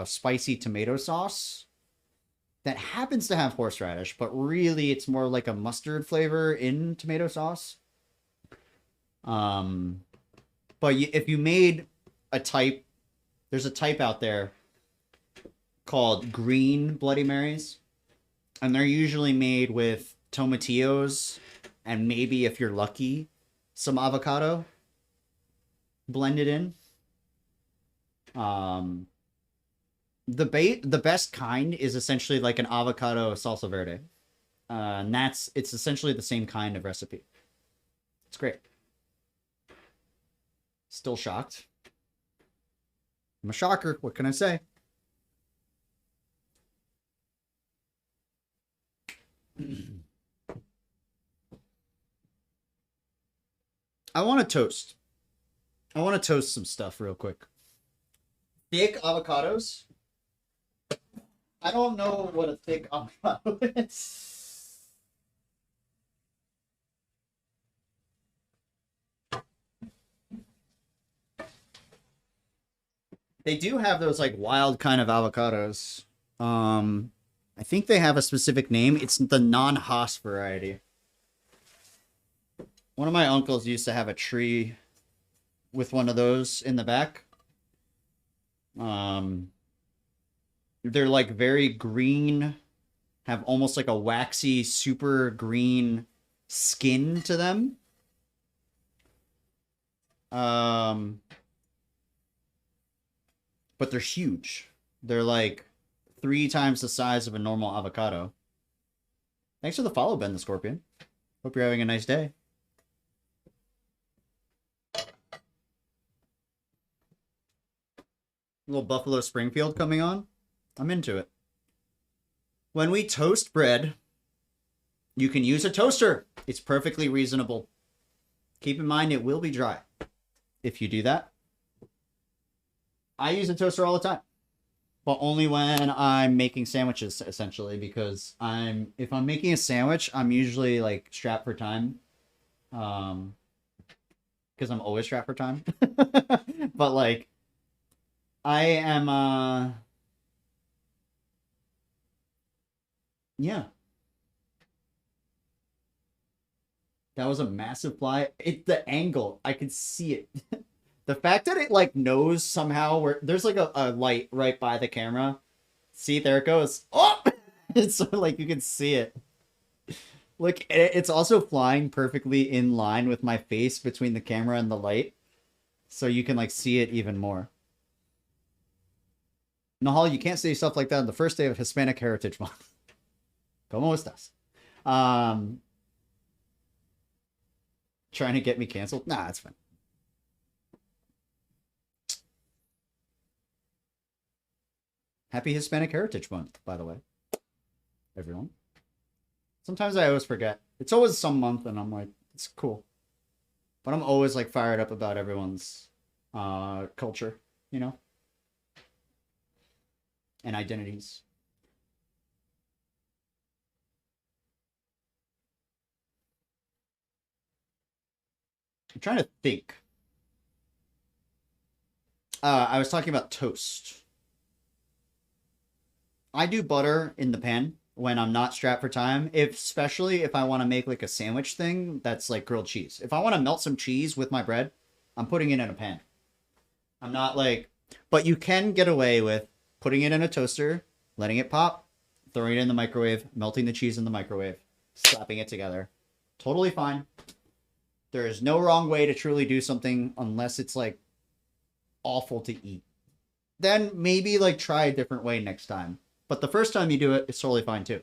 a spicy tomato sauce that happens to have horseradish, but really it's more like a mustard flavor in tomato sauce. Um, but if you made a type, there's a type out there called green Bloody Marys, and they're usually made with tomatillos and maybe, if you're lucky, some avocado blended in. The best kind is essentially like an avocado salsa verde, and it's essentially the same kind of recipe. It's great. Still shocked. I'm a shocker. What can I say? I want to toast. I want to toast some stuff real quick. Thick avocados. I don't know what a thick avocado is. They do have those like wild kind of avocados. I think they have a specific name. It's the non-Haas variety. One of my uncles used to have a tree with one of those in the back. They're like very green, have almost like a waxy, super green skin to them. But they're huge. They're like 3 times the size of a normal avocado. Thanks for the follow, Ben the Scorpion. Hope you're having a nice day. Little Buffalo Springfield coming on. I'm into it. When we toast bread, you can use a toaster. It's perfectly reasonable. Keep in mind it will be dry if you do that. I use a toaster all the time, but only when I'm making sandwiches, essentially, because if I'm making a sandwich, I'm usually like strapped for time. Because I'm always strapped for time. But like I am yeah. That was a massive fly. The angle, I could see it. The fact that it like knows somehow where there's like a light right by the camera. See, there it goes. Oh, it's sort of like you can see it. Look, it's also flying perfectly in line with my face between the camera and the light, so you can like see it even more. Nahal, you can't say stuff like that on the first day of Hispanic Heritage Month. ¿Cómo estás? Trying to get me canceled? Nah, it's fine. Happy Hispanic Heritage Month, by the way. Everyone. Sometimes I always forget. It's always some month and I'm like, it's cool. But I'm always like fired up about everyone's culture, you know? And identities. I'm trying to think. I was talking about toast. I do butter in the pan when I'm not strapped for time, especially if I want to make like a sandwich thing that's like grilled cheese. If I want to melt some cheese with my bread, I'm putting it in a pan. I'm not like, but you can get away with putting it in a toaster, letting it pop, throwing it in the microwave, melting the cheese in the microwave, slapping it together. Totally fine. There is no wrong way to truly do something unless it's like awful to eat. Then maybe like try a different way next time. But the first time you do it, it's totally fine too.